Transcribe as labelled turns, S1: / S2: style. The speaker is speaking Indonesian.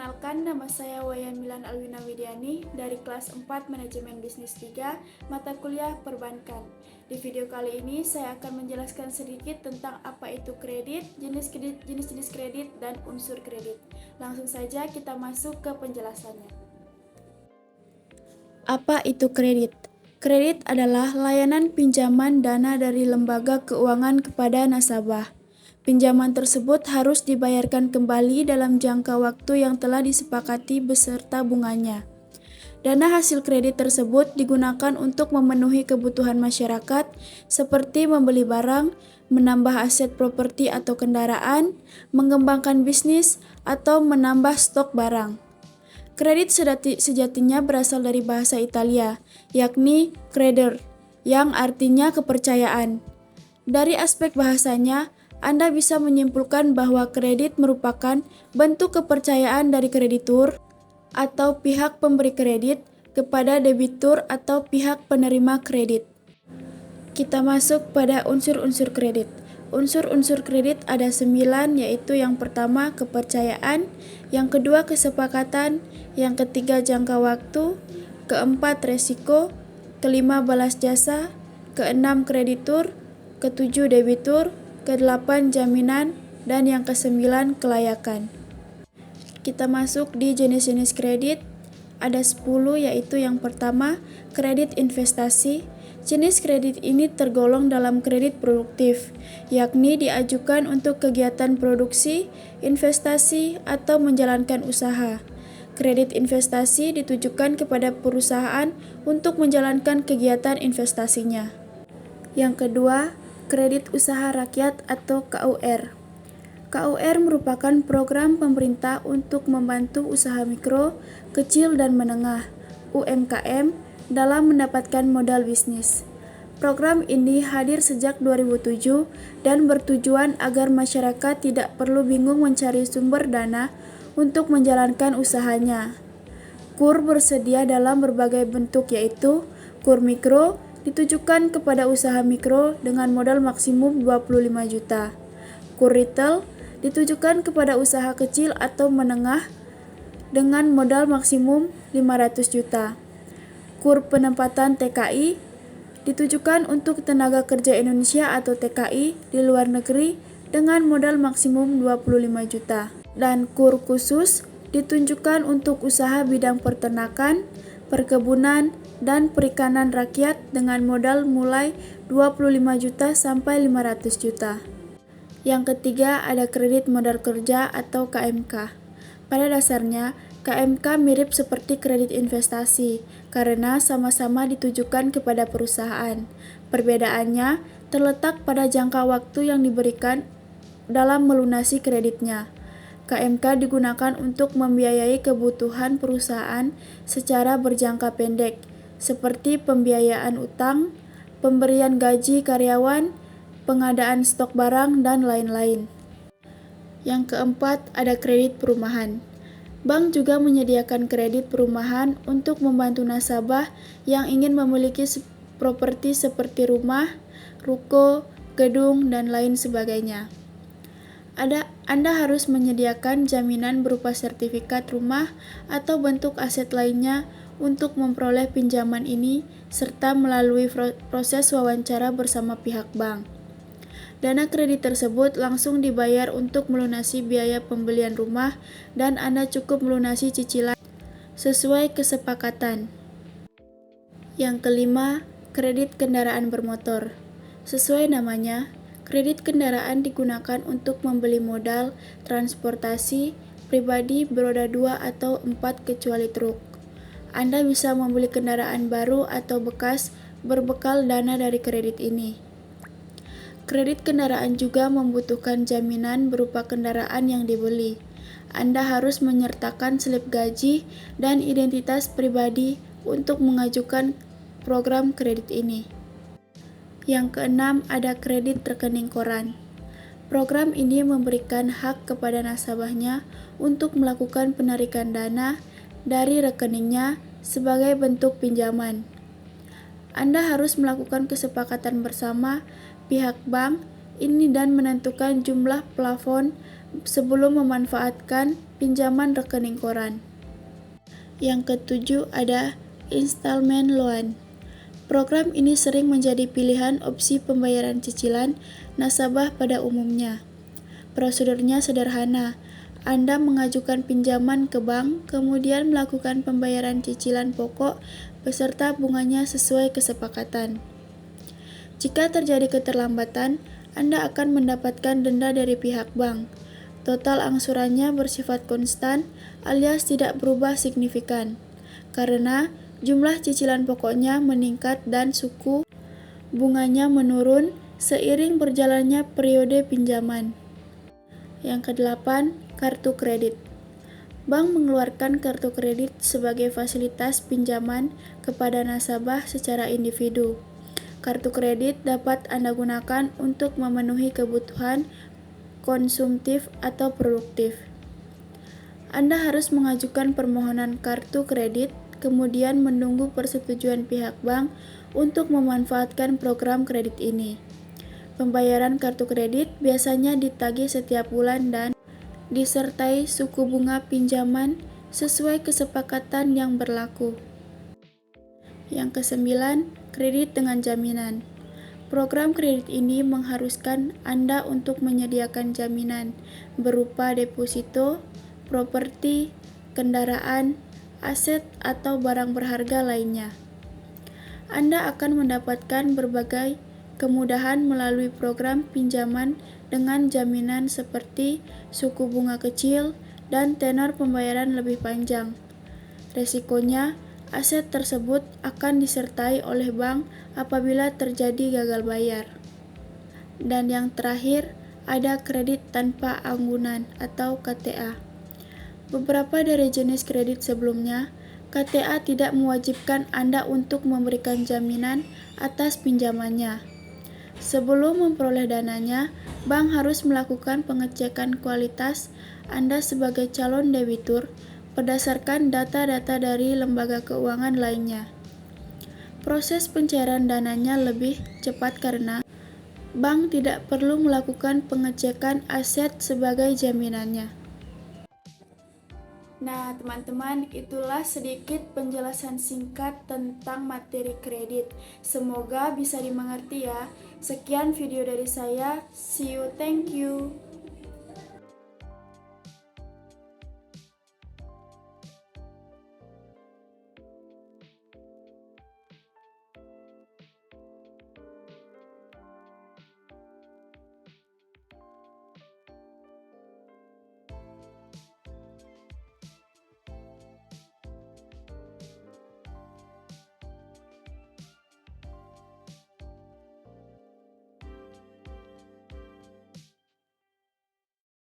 S1: Perkenalkan, nama saya Wayan Milan Alwina Widiani dari kelas 4 Manajemen Bisnis 3, mata kuliah Perbankan. Di video kali ini saya akan menjelaskan sedikit tentang apa itu kredit, jenis-jenis kredit, dan unsur kredit. Langsung saja kita masuk ke penjelasannya. Apa itu kredit? Kredit adalah layanan pinjaman dana dari lembaga keuangan kepada nasabah. Pinjaman tersebut harus dibayarkan kembali dalam jangka waktu yang telah disepakati beserta bunganya. Dana hasil kredit tersebut digunakan untuk memenuhi kebutuhan masyarakat seperti membeli barang, menambah aset properti atau kendaraan, mengembangkan bisnis, atau menambah stok barang. Kredit sejatinya berasal dari bahasa Italia, yakni creder, yang artinya kepercayaan. Dari aspek bahasanya, Anda bisa menyimpulkan bahwa kredit merupakan bentuk kepercayaan dari kreditur atau pihak pemberi kredit kepada debitur atau pihak penerima kredit. Kita masuk pada unsur-unsur kredit. Unsur-unsur kredit ada 9, yaitu yang pertama kepercayaan, yang kedua kesepakatan, yang ketiga jangka waktu, keempat resiko, kelima balas jasa, keenam kreditur, ketujuh debitur, ke-8 jaminan, dan yang ke-9 kelayakan. Kita masuk di jenis-jenis kredit. Ada 10, yaitu yang pertama kredit investasi. Jenis kredit ini tergolong dalam kredit produktif, yakni diajukan untuk kegiatan produksi, investasi, atau menjalankan usaha. Kredit investasi ditujukan kepada perusahaan untuk menjalankan kegiatan investasinya. Yang kedua, kredit usaha rakyat atau KUR. KUR merupakan program pemerintah untuk membantu usaha mikro, kecil dan menengah (UMKM) dalam mendapatkan modal bisnis. Program ini hadir sejak 2007 dan bertujuan agar masyarakat tidak perlu bingung mencari sumber dana untuk menjalankan usahanya. KUR bersedia dalam berbagai bentuk, yaitu KUR mikro ditujukan kepada usaha mikro dengan modal maksimum 25 juta. KUR retail ditujukan kepada usaha kecil atau menengah dengan modal maksimum 500 juta. KUR penempatan TKI ditujukan untuk tenaga kerja Indonesia atau TKI di luar negeri dengan modal maksimum 25 juta. Dan KUR khusus ditunjukkan untuk usaha bidang peternakan, perkebunan, dan perikanan rakyat dengan modal mulai 25 juta sampai 500 juta. Yang ketiga ada kredit modal kerja atau KMK. Pada dasarnya, KMK mirip seperti kredit investasi karena sama-sama ditujukan kepada perusahaan. Perbedaannya terletak pada jangka waktu yang diberikan dalam melunasi kreditnya. KMK digunakan untuk membiayai kebutuhan perusahaan secara berjangka pendek, seperti pembiayaan utang, pemberian gaji karyawan, pengadaan stok barang, dan lain-lain. Yang keempat, ada kredit perumahan. Bank juga menyediakan kredit perumahan untuk membantu nasabah yang ingin memiliki properti seperti rumah, ruko, gedung, dan lain sebagainya. Anda harus menyediakan jaminan berupa sertifikat rumah atau bentuk aset lainnya untuk memperoleh pinjaman ini, serta melalui proses wawancara bersama pihak bank. Dana kredit tersebut langsung dibayar untuk melunasi biaya pembelian rumah dan Anda cukup melunasi cicilan sesuai kesepakatan. Yang kelima, kredit kendaraan bermotor. Sesuai namanya, kredit kendaraan digunakan untuk membeli modal transportasi pribadi beroda 2 atau 4 kecuali truk. Anda bisa membeli kendaraan baru atau bekas berbekal dana dari kredit ini. Kredit kendaraan juga membutuhkan jaminan berupa kendaraan yang dibeli. Anda harus menyertakan slip gaji dan identitas pribadi untuk mengajukan program kredit ini. Yang keenam, ada kredit rekening koran. Program ini memberikan hak kepada nasabahnya untuk melakukan penarikan dana dari rekeningnya sebagai bentuk pinjaman. Anda harus melakukan kesepakatan bersama pihak bank ini dan menentukan jumlah plafon sebelum memanfaatkan pinjaman rekening koran. Yang ketujuh ada installment loan. Program ini sering menjadi pilihan opsi pembayaran cicilan nasabah pada umumnya. Prosedurnya sederhana. Anda mengajukan pinjaman ke bank, kemudian melakukan pembayaran cicilan pokok beserta bunganya sesuai kesepakatan. Jika terjadi keterlambatan, Anda akan mendapatkan denda dari pihak bank. Total angsurannya bersifat konstan alias tidak berubah signifikan, karena jumlah cicilan pokoknya meningkat dan suku bunganya menurun seiring berjalannya periode pinjaman. Yang kedelapan, kartu kredit. Bank mengeluarkan kartu kredit sebagai fasilitas pinjaman kepada nasabah secara individu. Kartu kredit dapat Anda gunakan untuk memenuhi kebutuhan konsumtif atau produktif. Anda harus mengajukan permohonan kartu kredit, kemudian menunggu persetujuan pihak bank untuk memanfaatkan program kredit ini. Pembayaran kartu kredit biasanya ditagih setiap bulan dan disertai suku bunga pinjaman sesuai kesepakatan yang berlaku. Yang kesembilan, kredit dengan jaminan. Program kredit ini mengharuskan Anda untuk menyediakan jaminan berupa deposito, properti, kendaraan, aset, atau barang berharga lainnya. Anda akan mendapatkan berbagai kemudahan melalui program pinjaman dengan jaminan seperti suku bunga kecil dan tenor pembayaran lebih panjang. Resikonya, aset tersebut akan disertai oleh bank apabila terjadi gagal bayar. Dan yang terakhir, ada kredit tanpa anggunan atau KTA. Beberapa dari jenis kredit sebelumnya, KTA tidak mewajibkan Anda untuk memberikan jaminan atas pinjamannya. Sebelum memperoleh dananya, bank harus melakukan pengecekan kualitas Anda sebagai calon debitur berdasarkan data-data dari lembaga keuangan lainnya. Proses pencairan dananya lebih cepat karena bank tidak perlu melakukan pengecekan aset sebagai jaminannya. Nah, teman-teman, itulah sedikit penjelasan singkat tentang materi kredit. Semoga bisa dimengerti ya. Sekian video dari saya. See you, thank you.